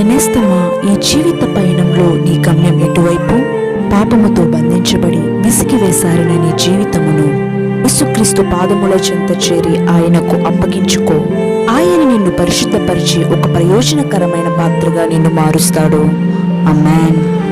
నేస్తమా, ఈ జీవిత పయనంలో నీ గమ్యం ఎటువైపు? పాపముతో బంధించబడి విసిగివేసారిన నీ జీవితమును యేసుక్రీస్తు పాదముల చెంత చేరి ఆయనకు అప్పగించుకో. ఆయన నిన్ను పరిశుద్ధపరిచి ఒక ప్రయోజనకరమైన పాత్రగా నిన్ను మారుస్తాడు. ఆమేన్.